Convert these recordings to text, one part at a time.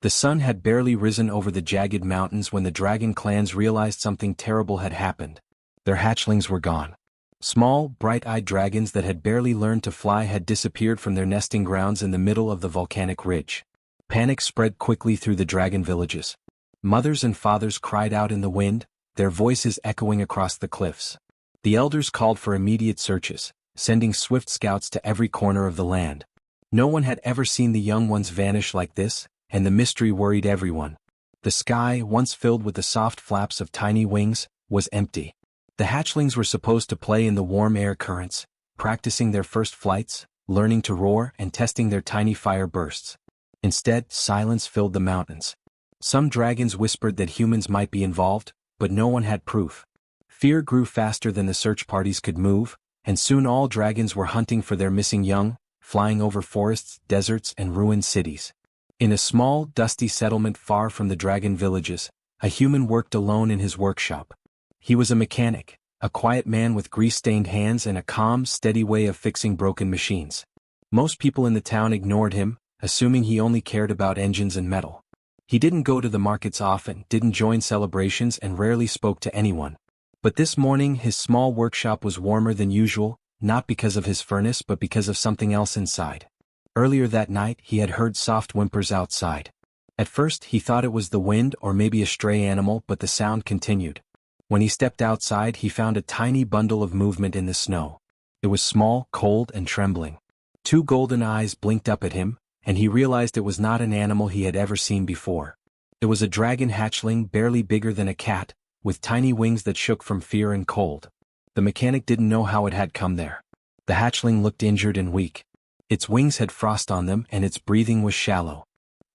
The sun had barely risen over the jagged mountains when the dragon clans realized something terrible had happened. Their hatchlings were gone. Small, bright-eyed dragons that had barely learned to fly had disappeared from their nesting grounds in the middle of the volcanic ridge. Panic spread quickly through the dragon villages. Mothers and fathers cried out in the wind, their voices echoing across the cliffs. The elders called for immediate searches, sending swift scouts to every corner of the land. No one had ever seen the young ones vanish like this, and the mystery worried everyone. The sky, once filled with the soft flaps of tiny wings, was empty. The hatchlings were supposed to play in the warm air currents, practicing their first flights, learning to roar and testing their tiny fire bursts. Instead, silence filled the mountains. Some dragons whispered that humans might be involved, but no one had proof. Fear grew faster than the search parties could move, and soon all dragons were hunting for their missing young, flying over forests, deserts, and ruined cities. In a small, dusty settlement far from the dragon villages, a human worked alone in his workshop. He was a mechanic, a quiet man with grease-stained hands and a calm, steady way of fixing broken machines. Most people in the town ignored him, assuming he only cared about engines and metal. He didn't go to the markets often, didn't join celebrations, and rarely spoke to anyone. But this morning his small workshop was warmer than usual, not because of his furnace but because of something else inside. Earlier that night he had heard soft whimpers outside. At first he thought it was the wind or maybe a stray animal, but the sound continued. When he stepped outside he found a tiny bundle of movement in the snow. It was small, cold, and trembling. Two golden eyes blinked up at him, and he realized it was not an animal he had ever seen before. It was a dragon hatchling barely bigger than a cat, with tiny wings that shook from fear and cold. The mechanic didn't know how it had come there. The hatchling looked injured and weak. Its wings had frost on them and its breathing was shallow.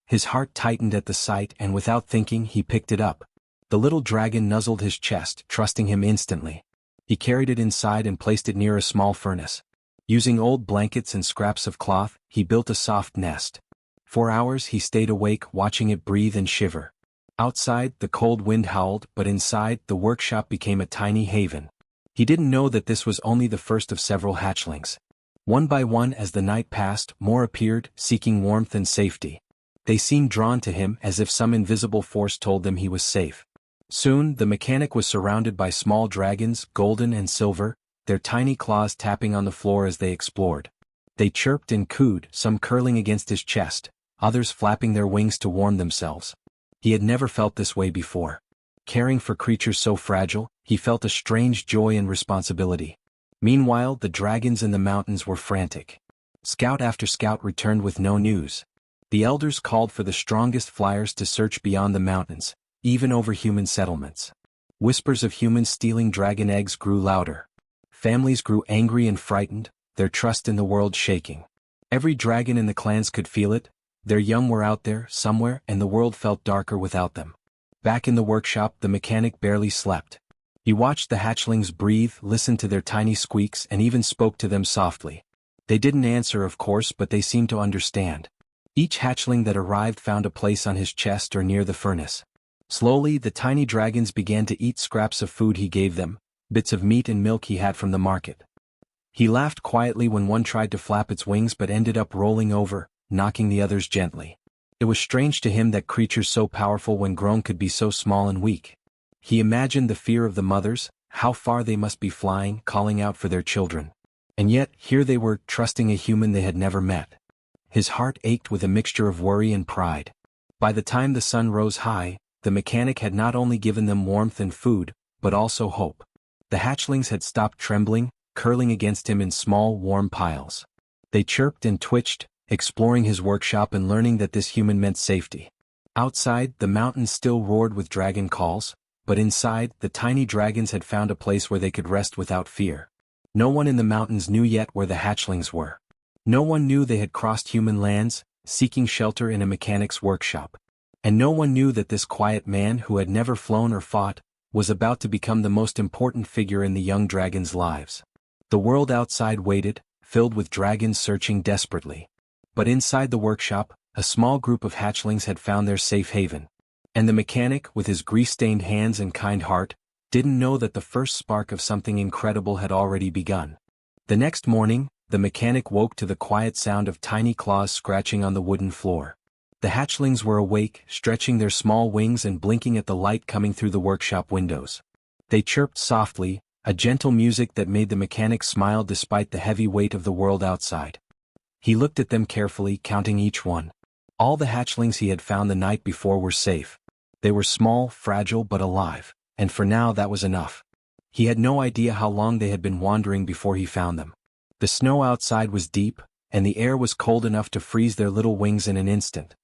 His heart tightened at the sight and without thinking he picked it up. The little dragon nuzzled his chest, trusting him instantly. He carried it inside and placed it near a small furnace. Using old blankets and scraps of cloth, he built a soft nest. For hours he stayed awake watching it breathe and shiver. Outside, the cold wind howled, but inside, the workshop became a tiny haven. He didn't know that this was only the first of several hatchlings. One by one as the night passed, more appeared, seeking warmth and safety. They seemed drawn to him as if some invisible force told them he was safe. Soon, the mechanic was surrounded by small dragons, golden and silver, their tiny claws tapping on the floor as they explored. They chirped and cooed, some curling against his chest, others flapping their wings to warm themselves. He had never felt this way before. Caring for creatures so fragile, he felt a strange joy and responsibility. Meanwhile, the dragons in the mountains were frantic. Scout after scout returned with no news. The elders called for the strongest flyers to search beyond the mountains, even over human settlements. Whispers of humans stealing dragon eggs grew louder. Families grew angry and frightened, their trust in the world shaking. Every dragon in the clans could feel it. Their young were out there, somewhere, and the world felt darker without them. Back in the workshop, the mechanic barely slept. He watched the hatchlings breathe, listened to their tiny squeaks, and even spoke to them softly. They didn't answer, of course, but they seemed to understand. Each hatchling that arrived found a place on his chest or near the furnace. Slowly, the tiny dragons began to eat scraps of food he gave them, bits of meat and milk he had from the market. He laughed quietly when one tried to flap its wings but ended up rolling over, knocking the others gently. It was strange to him that creatures so powerful when grown could be so small and weak. He imagined the fear of the mothers, how far they must be flying, calling out for their children. And yet, here they were, trusting a human they had never met. His heart ached with a mixture of worry and pride. By the time the sun rose high, the mechanic had not only given them warmth and food, but also hope. The hatchlings had stopped trembling, curling against him in small, warm piles. They chirped and twitched, exploring his workshop and learning that this human meant safety. Outside, the mountains still roared with dragon calls, but inside, the tiny dragons had found a place where they could rest without fear. No one in the mountains knew yet where the hatchlings were. No one knew they had crossed human lands, seeking shelter in a mechanic's workshop. And no one knew that this quiet man who had never flown or fought, was about to become the most important figure in the young dragons' lives. The world outside waited, filled with dragons searching desperately. But inside the workshop, a small group of hatchlings had found their safe haven. And the mechanic, with his grease-stained hands and kind heart, didn't know that the first spark of something incredible had already begun. The next morning, the mechanic woke to the quiet sound of tiny claws scratching on the wooden floor. The hatchlings were awake, stretching their small wings and blinking at the light coming through the workshop windows. They chirped softly, a gentle music that made the mechanic smile despite the heavy weight of the world outside. He looked at them carefully, counting each one. All the hatchlings he had found the night before were safe. They were small, fragile but alive, and for now that was enough. He had no idea how long they had been wandering before he found them. The snow outside was deep, and the air was cold enough to freeze their little wings in an instant.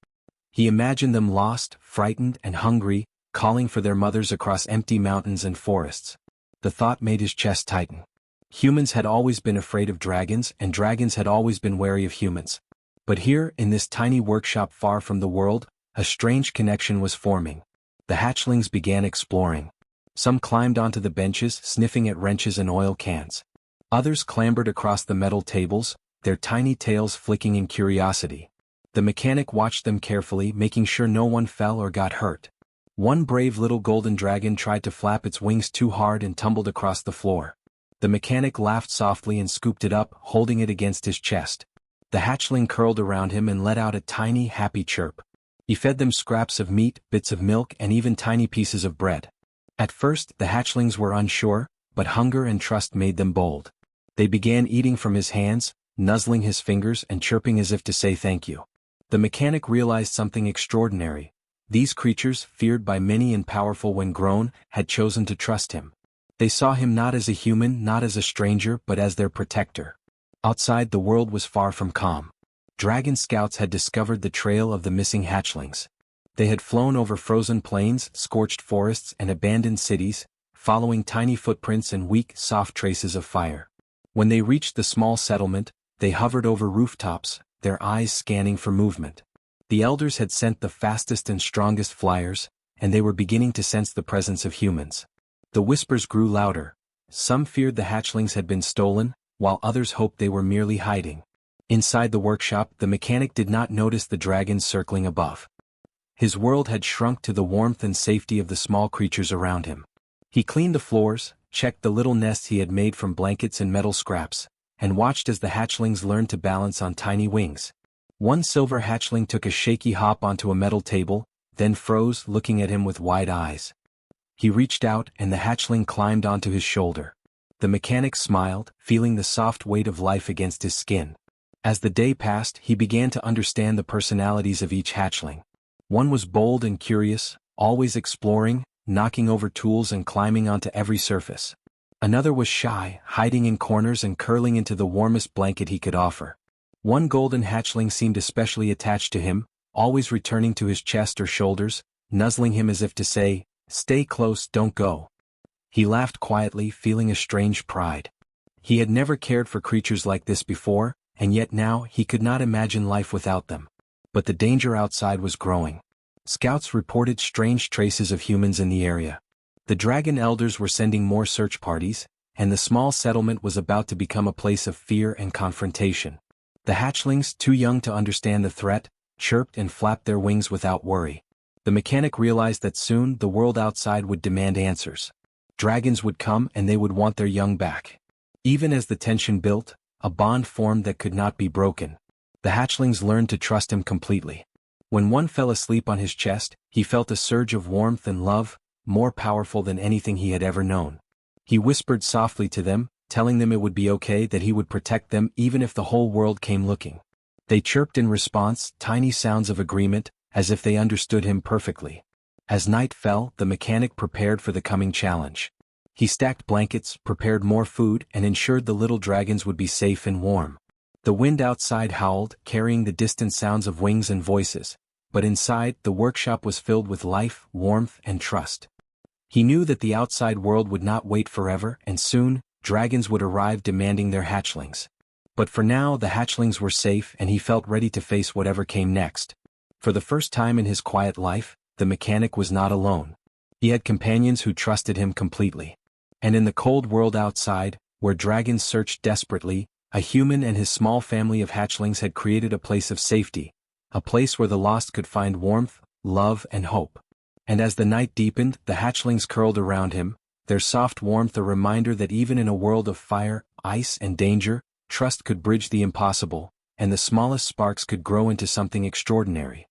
He imagined them lost, frightened, and hungry, calling for their mothers across empty mountains and forests. The thought made his chest tighten. Humans had always been afraid of dragons, and dragons had always been wary of humans. But here, in this tiny workshop far from the world, a strange connection was forming. The hatchlings began exploring. Some climbed onto the benches, sniffing at wrenches and oil cans. Others clambered across the metal tables, their tiny tails flicking in curiosity. The mechanic watched them carefully, making sure no one fell or got hurt. One brave little golden dragon tried to flap its wings too hard and tumbled across the floor. The mechanic laughed softly and scooped it up, holding it against his chest. The hatchling curled around him and let out a tiny, happy chirp. He fed them scraps of meat, bits of milk, and even tiny pieces of bread. At first, the hatchlings were unsure, but hunger and trust made them bold. They began eating from his hands, nuzzling his fingers and chirping as if to say thank you. The mechanic realized something extraordinary. These creatures, feared by many and powerful when grown, had chosen to trust him. They saw him not as a human, not as a stranger, but as their protector. Outside, the world was far from calm. Dragon scouts had discovered the trail of the missing hatchlings. They had flown over frozen plains, scorched forests, and abandoned cities, following tiny footprints and weak, soft traces of fire. When they reached the small settlement, they hovered over rooftops, their eyes scanning for movement. The elders had sent the fastest and strongest flyers, and they were beginning to sense the presence of humans. The whispers grew louder. Some feared the hatchlings had been stolen, while others hoped they were merely hiding. Inside the workshop, the mechanic did not notice the dragons circling above. His world had shrunk to the warmth and safety of the small creatures around him. He cleaned the floors, checked the little nests he had made from blankets and metal scraps, and watched as the hatchlings learned to balance on tiny wings. One silver hatchling took a shaky hop onto a metal table, then froze, looking at him with wide eyes. He reached out, and the hatchling climbed onto his shoulder. The mechanic smiled, feeling the soft weight of life against his skin. As the day passed, he began to understand the personalities of each hatchling. One was bold and curious, always exploring, knocking over tools and climbing onto every surface. Another was shy, hiding in corners and curling into the warmest blanket he could offer. One golden hatchling seemed especially attached to him, always returning to his chest or shoulders, nuzzling him as if to say, "Stay close, don't go." He laughed quietly, feeling a strange pride. He had never cared for creatures like this before, and yet now he could not imagine life without them. But the danger outside was growing. Scouts reported strange traces of humans in the area. The dragon elders were sending more search parties, and the small settlement was about to become a place of fear and confrontation. The hatchlings, too young to understand the threat, chirped and flapped their wings without worry. The mechanic realized that soon the world outside would demand answers. Dragons would come and they would want their young back. Even as the tension built, a bond formed that could not be broken. The hatchlings learned to trust him completely. When one fell asleep on his chest, he felt a surge of warmth and love, more powerful than anything he had ever known. He whispered softly to them, telling them it would be okay, that he would protect them even if the whole world came looking. They chirped in response, tiny sounds of agreement, as if they understood him perfectly. As night fell, the mechanic prepared for the coming challenge. He stacked blankets, prepared more food, and ensured the little dragons would be safe and warm. The wind outside howled, carrying the distant sounds of wings and voices, but inside, the workshop was filled with life, warmth, and trust. He knew that the outside world would not wait forever, and soon, dragons would arrive demanding their hatchlings. But for now, the hatchlings were safe, and he felt ready to face whatever came next. For the first time in his quiet life, the mechanic was not alone. He had companions who trusted him completely. And in the cold world outside, where dragons searched desperately, a human and his small family of hatchlings had created a place of safety, a place where the lost could find warmth, love, and hope. And as the night deepened, the hatchlings curled around him, their soft warmth a reminder that even in a world of fire, ice, and danger, trust could bridge the impossible, and the smallest sparks could grow into something extraordinary.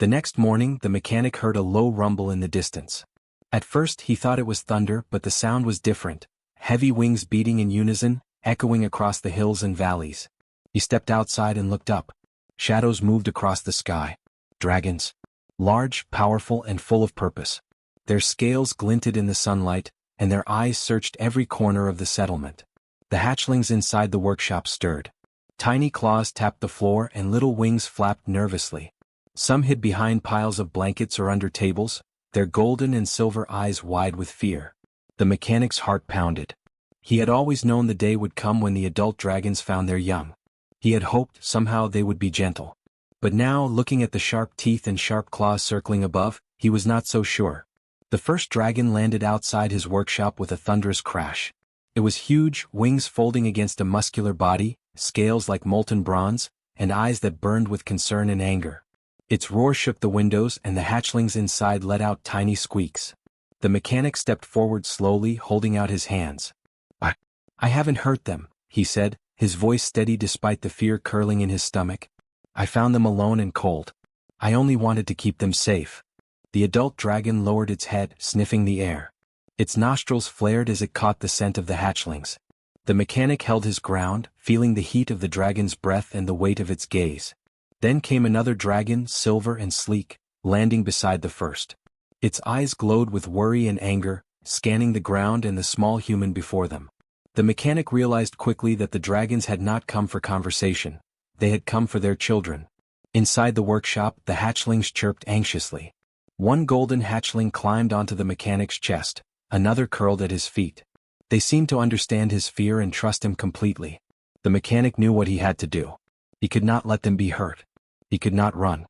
The next morning the mechanic heard a low rumble in the distance. At first he thought it was thunder, but the sound was different, heavy wings beating in unison, echoing across the hills and valleys. He stepped outside and looked up. Shadows moved across the sky. Dragons. Large, powerful, and full of purpose. Their scales glinted in the sunlight, and their eyes searched every corner of the settlement. The hatchlings inside the workshop stirred. Tiny claws tapped the floor and little wings flapped nervously. Some hid behind piles of blankets or under tables, their golden and silver eyes wide with fear. The mechanic's heart pounded. He had always known the day would come when the adult dragons found their young. He had hoped somehow they would be gentle. But now, looking at the sharp teeth and sharp claws circling above, he was not so sure. The first dragon landed outside his workshop with a thunderous crash. It was huge, wings folding against a muscular body, scales like molten bronze, and eyes that burned with concern and anger. Its roar shook the windows and the hatchlings inside let out tiny squeaks. The mechanic stepped forward slowly, holding out his hands. I haven't hurt them, he said, his voice steady despite the fear curling in his stomach. I found them alone and cold. I only wanted to keep them safe. The adult dragon lowered its head, sniffing the air. Its nostrils flared as it caught the scent of the hatchlings. The mechanic held his ground, feeling the heat of the dragon's breath and the weight of its gaze. Then came another dragon, silver and sleek, landing beside the first. Its eyes glowed with worry and anger, scanning the ground and the small human before them. The mechanic realized quickly that the dragons had not come for conversation. They had come for their children. Inside the workshop, the hatchlings chirped anxiously. One golden hatchling climbed onto the mechanic's chest, another curled at his feet. They seemed to understand his fear and trust him completely. The mechanic knew what he had to do. He could not let them be hurt. He could not run.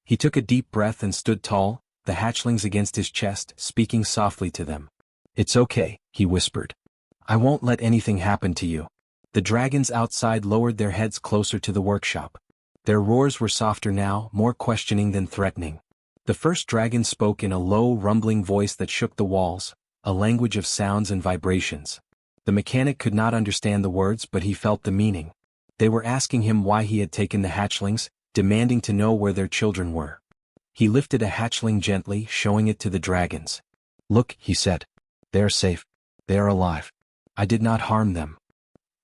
He took a deep breath and stood tall, the hatchlings against his chest, speaking softly to them. It's okay, he whispered. I won't let anything happen to you. The dragons outside lowered their heads closer to the workshop. Their roars were softer now, more questioning than threatening. The first dragon spoke in a low, rumbling voice that shook the walls, a language of sounds and vibrations. The mechanic could not understand the words, but he felt the meaning. They were asking him why he had taken the hatchlings, demanding to know where their children were. He lifted a hatchling gently, showing it to the dragons. Look, he said. They are safe. They are alive. I did not harm them.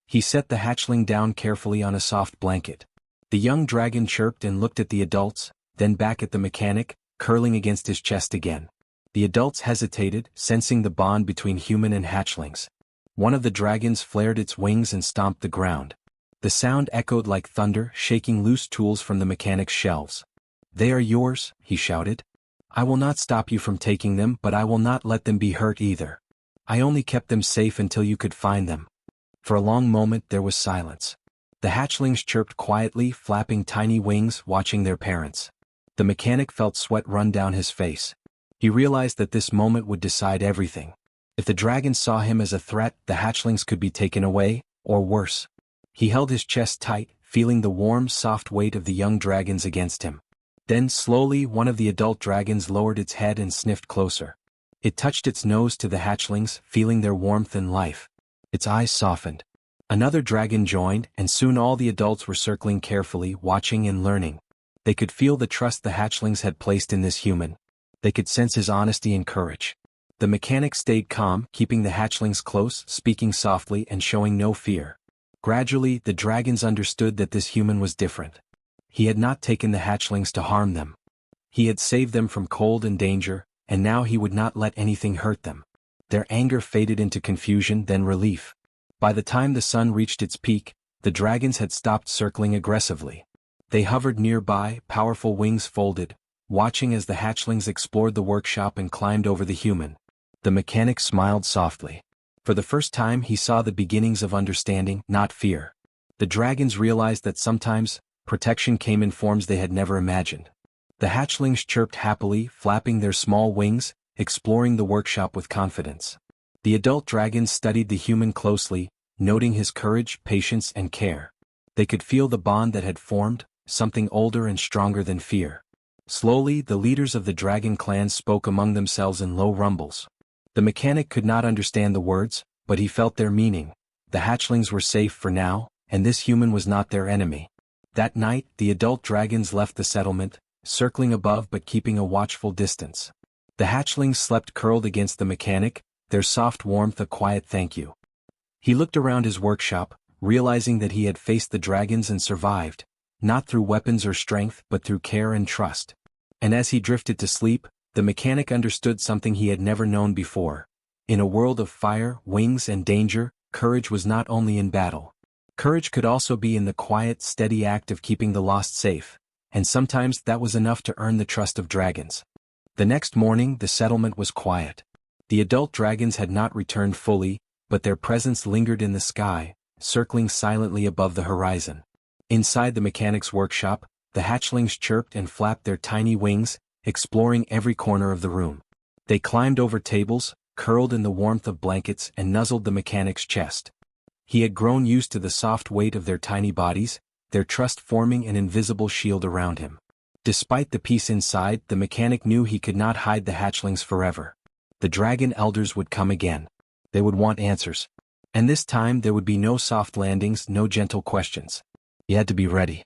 He set the hatchling down carefully on a soft blanket. The young dragon chirped and looked at the adults, then back at the mechanic, curling against his chest again. The adults hesitated, sensing the bond between human and hatchlings. One of the dragons flared its wings and stomped the ground. The sound echoed like thunder, shaking loose tools from the mechanic's shelves. They are yours, he shouted. I will not stop you from taking them, but I will not let them be hurt either. I only kept them safe until you could find them. For a long moment there was silence. The hatchlings chirped quietly, flapping tiny wings, watching their parents. The mechanic felt sweat run down his face. He realized that this moment would decide everything. If the dragons saw him as a threat, the hatchlings could be taken away, or worse. He held his chest tight, feeling the warm, soft weight of the young dragons against him. Then slowly one of the adult dragons lowered its head and sniffed closer. It touched its nose to the hatchlings, feeling their warmth and life. Its eyes softened. Another dragon joined, and soon all the adults were circling carefully, watching and learning. They could feel the trust the hatchlings had placed in this human. They could sense his honesty and courage. The mechanic stayed calm, keeping the hatchlings close, speaking softly and showing no fear. Gradually, the dragons understood that this human was different. He had not taken the hatchlings to harm them. He had saved them from cold and danger, and now he would not let anything hurt them. Their anger faded into confusion, then relief. By the time the sun reached its peak, the dragons had stopped circling aggressively. They hovered nearby, powerful wings folded, watching as the hatchlings explored the workshop and climbed over the human. The mechanic smiled softly. For the first time he saw the beginnings of understanding, not fear. The dragons realized that sometimes, protection came in forms they had never imagined. The hatchlings chirped happily, flapping their small wings, exploring the workshop with confidence. The adult dragons studied the human closely, noting his courage, patience, and care. They could feel the bond that had formed, something older and stronger than fear. Slowly, the leaders of the dragon clans spoke among themselves in low rumbles. The mechanic could not understand the words, but he felt their meaning. The hatchlings were safe for now, and this human was not their enemy. That night, the adult dragons left the settlement, circling above but keeping a watchful distance. The hatchlings slept curled against the mechanic, their soft warmth a quiet thank you. He looked around his workshop, realizing that he had faced the dragons and survived, not through weapons or strength but through care and trust. And as he drifted to sleep, the mechanic understood something he had never known before. In a world of fire, wings and danger, courage was not only in battle. Courage could also be in the quiet, steady act of keeping the lost safe, and sometimes that was enough to earn the trust of dragons. The next morning the settlement was quiet. The adult dragons had not returned fully, but their presence lingered in the sky, circling silently above the horizon. Inside the mechanic's workshop, the hatchlings chirped and flapped their tiny wings, exploring every corner of the room. They climbed over tables, curled in the warmth of blankets and nuzzled the mechanic's chest. He had grown used to the soft weight of their tiny bodies, their trust forming an invisible shield around him. Despite the peace inside, the mechanic knew he could not hide the hatchlings forever. The dragon elders would come again. They would want answers. And this time there would be no soft landings, no gentle questions. He had to be ready.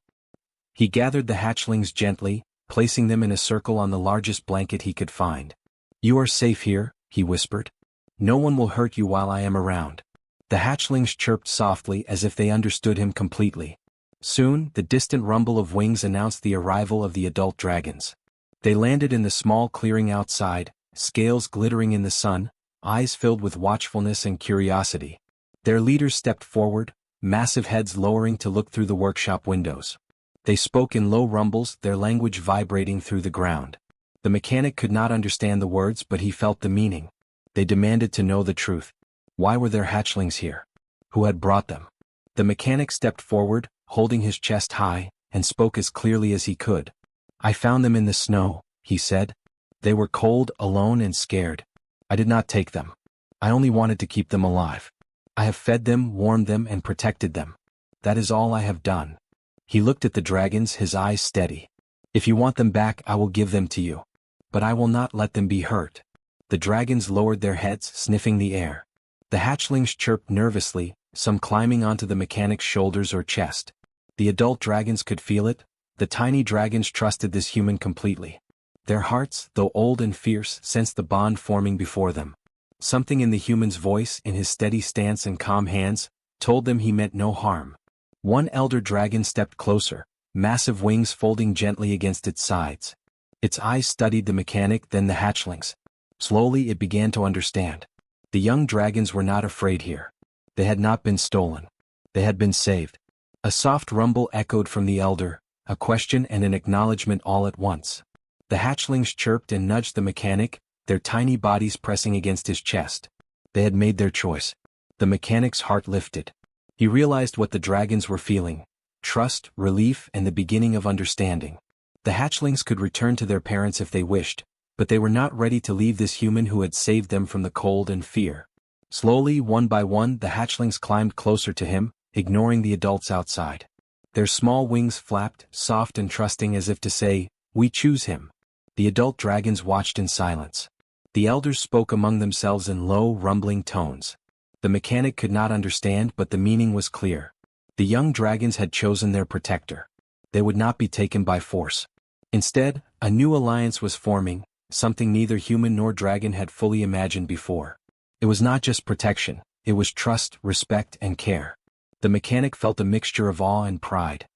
He gathered the hatchlings gently, placing them in a circle on the largest blanket he could find. "You are safe here," he whispered. "No one will hurt you while I am around." The hatchlings chirped softly as if they understood him completely. Soon, the distant rumble of wings announced the arrival of the adult dragons. They landed in the small clearing outside, scales glittering in the sun, eyes filled with watchfulness and curiosity. Their leaders stepped forward, massive heads lowering to look through the workshop windows. They spoke in low rumbles, their language vibrating through the ground. The mechanic could not understand the words, but he felt the meaning. They demanded to know the truth. Why were there hatchlings here? Who had brought them? The mechanic stepped forward, holding his chest high, and spoke as clearly as he could. "I found them in the snow," he said. "They were cold, alone and scared. I did not take them. I only wanted to keep them alive. I have fed them, warmed them and protected them. That is all I have done." He looked at the dragons, his eyes steady. "If you want them back, I will give them to you. But I will not let them be hurt." The dragons lowered their heads, sniffing the air. The hatchlings chirped nervously, some climbing onto the mechanic's shoulders or chest. The adult dragons could feel it. The tiny dragons trusted this human completely. Their hearts, though old and fierce, sensed the bond forming before them. Something in the human's voice, in his steady stance and calm hands, told them he meant no harm. One elder dragon stepped closer, massive wings folding gently against its sides. Its eyes studied the mechanic, then the hatchlings. Slowly it began to understand. The young dragons were not afraid here. They had not been stolen. They had been saved. A soft rumble echoed from the elder, a question and an acknowledgement all at once. The hatchlings chirped and nudged the mechanic, their tiny bodies pressing against his chest. They had made their choice. The mechanic's heart lifted. He realized what the dragons were feeling: trust, relief, and the beginning of understanding. The hatchlings could return to their parents if they wished, but they were not ready to leave this human who had saved them from the cold and fear. Slowly, one by one, the hatchlings climbed closer to him, ignoring the adults outside. Their small wings flapped, soft and trusting, as if to say, "We choose him." The adult dragons watched in silence. The elders spoke among themselves in low, rumbling tones. The mechanic could not understand, but the meaning was clear. The young dragons had chosen their protector. They would not be taken by force. Instead, a new alliance was forming, something neither human nor dragon had fully imagined before. It was not just protection, it was trust, respect, and care. The mechanic felt a mixture of awe and pride.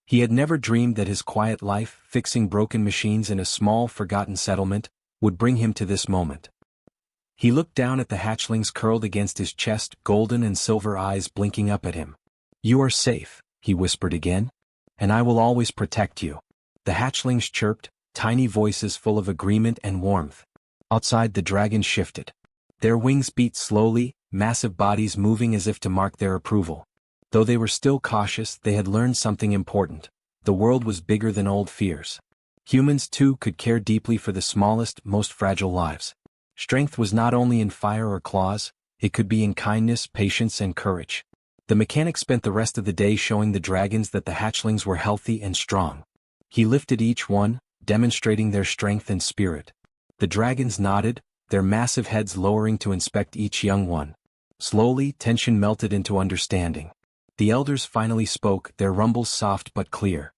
He had never dreamed that his quiet life, fixing broken machines in a small, forgotten settlement, would bring him to this moment. He looked down at the hatchlings curled against his chest, golden and silver eyes blinking up at him. "You are safe," he whispered again. "And I will always protect you." The hatchlings chirped, tiny voices full of agreement and warmth. Outside, the dragons shifted. Their wings beat slowly, massive bodies moving as if to mark their approval. Though they were still cautious, they had learned something important. The world was bigger than old fears. Humans, too, could care deeply for the smallest, most fragile lives. Strength was not only in fire or claws, it could be in kindness, patience, and courage. The mechanic spent the rest of the day showing the dragons that the hatchlings were healthy and strong. He lifted each one, demonstrating their strength and spirit. The dragons nodded, their massive heads lowering to inspect each young one. Slowly, tension melted into understanding. The elders finally spoke, their rumbles soft but clear.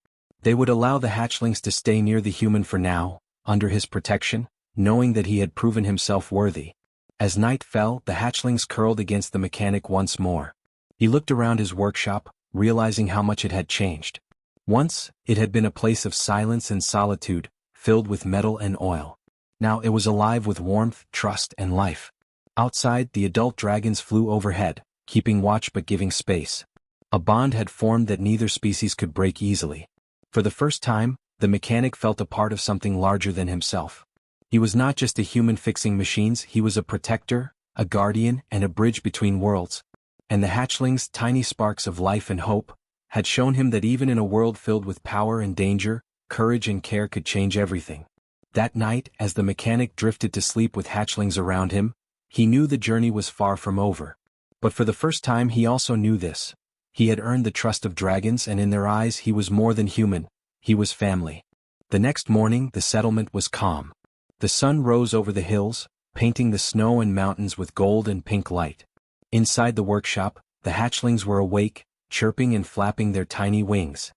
They would allow the hatchlings to stay near the human for now, under his protection, knowing that he had proven himself worthy. As night fell, the hatchlings curled against the mechanic once more. He looked around his workshop, realizing how much it had changed. Once, it had been a place of silence and solitude, filled with metal and oil. Now it was alive with warmth, trust, and life. Outside, the adult dragons flew overhead, keeping watch but giving space. A bond had formed that neither species could break easily. For the first time, the mechanic felt a part of something larger than himself. He was not just a human fixing machines, he was a protector, a guardian, and a bridge between worlds. And the hatchlings, tiny sparks of life and hope, had shown him that even in a world filled with power and danger, courage and care could change everything. That night, as the mechanic drifted to sleep with hatchlings around him, he knew the journey was far from over. But for the first time he also knew this. He had earned the trust of dragons, and in their eyes he was more than human, he was family. The next morning the settlement was calm. The sun rose over the hills, painting the snow and mountains with gold and pink light. Inside the workshop, the hatchlings were awake, chirping and flapping their tiny wings.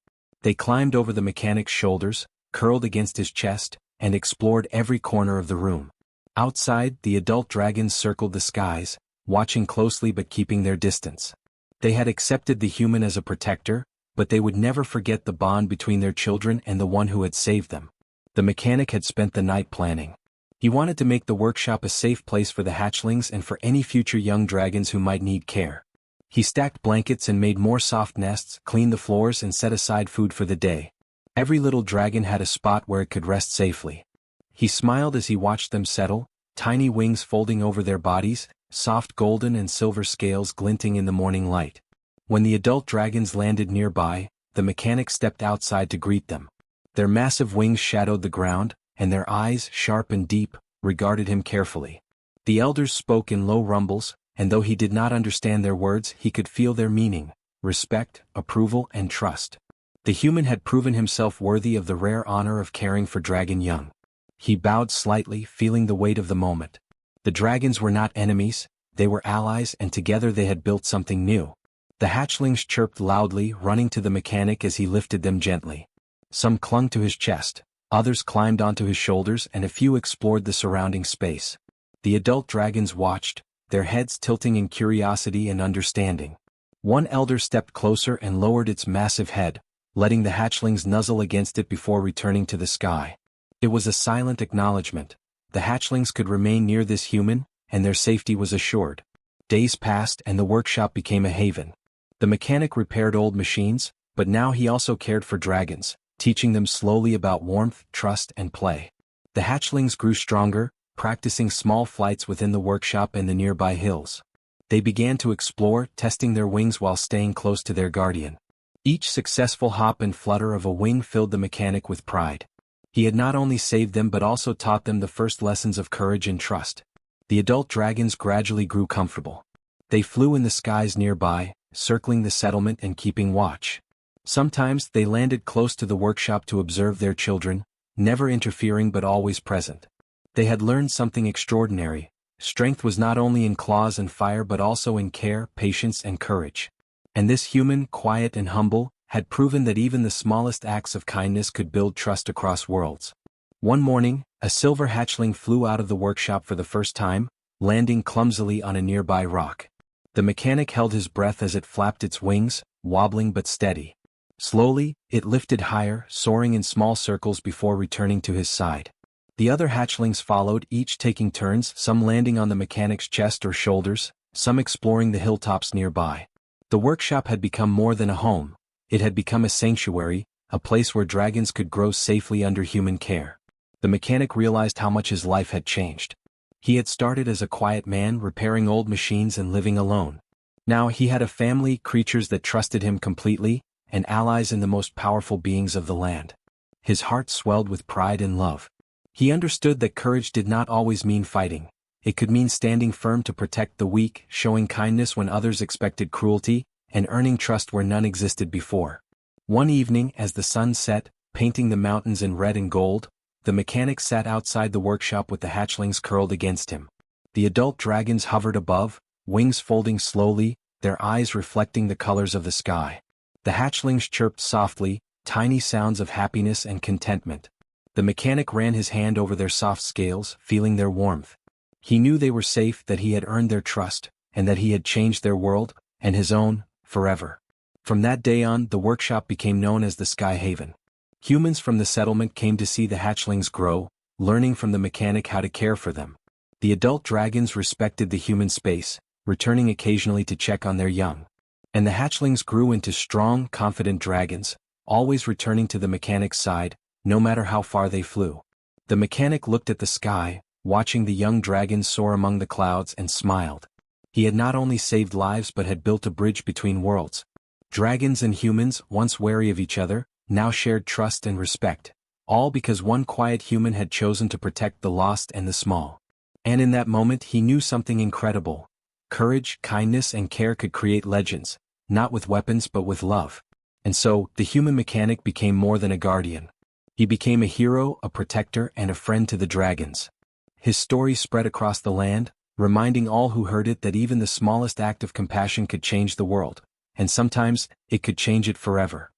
They climbed over the mechanic's shoulders, curled against his chest, and explored every corner of the room. Outside, the adult dragons circled the skies, watching closely but keeping their distance. They had accepted the human as a protector, but they would never forget the bond between their children and the one who had saved them. The mechanic had spent the night planning. He wanted to make the workshop a safe place for the hatchlings and for any future young dragons who might need care. He stacked blankets and made more soft nests, cleaned the floors, and set aside food for the day. Every little dragon had a spot where it could rest safely. He smiled as he watched them settle, tiny wings folding over their bodies, soft golden and silver scales glinting in the morning light. When the adult dragons landed nearby, the mechanic stepped outside to greet them. Their massive wings shadowed the ground, and their eyes, sharp and deep, regarded him carefully. The elders spoke in low rumbles, and though he did not understand their words, he could feel their meaning: respect, approval, and trust. The human had proven himself worthy of the rare honor of caring for dragon young. He bowed slightly, feeling the weight of the moment. The dragons were not enemies, they were allies, and together they had built something new. The hatchlings chirped loudly, running to the mechanic as he lifted them gently. Some clung to his chest, others climbed onto his shoulders, and a few explored the surrounding space. The adult dragons watched, their heads tilting in curiosity and understanding. One elder stepped closer and lowered its massive head, letting the hatchlings nuzzle against it before returning to the sky. It was a silent acknowledgement. The hatchlings could remain near this human, and their safety was assured. Days passed and the workshop became a haven. The mechanic repaired old machines, but now he also cared for dragons, teaching them slowly about warmth, trust, and play. The hatchlings grew stronger, practicing small flights within the workshop and the nearby hills. They began to explore, testing their wings while staying close to their guardian. Each successful hop and flutter of a wing filled the mechanic with pride. He had not only saved them but also taught them the first lessons of courage and trust. The adult dragons gradually grew comfortable. They flew in the skies nearby, circling the settlement and keeping watch. Sometimes they landed close to the workshop to observe their children, never interfering but always present. They had learned something extraordinary. Strength was not only in claws and fire but also in care, patience, and courage. And this human, quiet and humble, had proven that even the smallest acts of kindness could build trust across worlds. One morning, a silver hatchling flew out of the workshop for the first time, landing clumsily on a nearby rock. The mechanic held his breath as it flapped its wings, wobbling but steady. Slowly, it lifted higher, soaring in small circles before returning to his side. The other hatchlings followed, each taking turns, some landing on the mechanic's chest or shoulders, some exploring the hilltops nearby. The workshop had become more than a home. It had become a sanctuary, a place where dragons could grow safely under human care. The mechanic realized how much his life had changed. He had started as a quiet man, repairing old machines and living alone. Now he had a family, creatures that trusted him completely, and allies in the most powerful beings of the land. His heart swelled with pride and love. He understood that courage did not always mean fighting. It could mean standing firm to protect the weak, showing kindness when others expected cruelty, and earning trust where none existed before. One evening, as the sun set, painting the mountains in red and gold, the mechanic sat outside the workshop with the hatchlings curled against him. The adult dragons hovered above, wings folding slowly, their eyes reflecting the colors of the sky. The hatchlings chirped softly, tiny sounds of happiness and contentment. The mechanic ran his hand over their soft scales, feeling their warmth. He knew they were safe, that he had earned their trust, and that he had changed their world, and his own, forever. From that day on, the workshop became known as the Sky Haven. Humans from the settlement came to see the hatchlings grow, learning from the mechanic how to care for them. The adult dragons respected the human space, returning occasionally to check on their young. And the hatchlings grew into strong, confident dragons, always returning to the mechanic's side, no matter how far they flew. The mechanic looked at the sky, watching the young dragons soar among the clouds, and smiled. He had not only saved lives but had built a bridge between worlds. Dragons and humans, once wary of each other, now shared trust and respect, all because one quiet human had chosen to protect the lost and the small. And in that moment he knew something incredible. Courage, kindness and care could create legends, not with weapons but with love. And so, the human mechanic became more than a guardian. He became a hero, a protector, and a friend to the dragons. His story spread across the land, reminding all who heard it that even the smallest act of compassion could change the world, and sometimes, it could change it forever.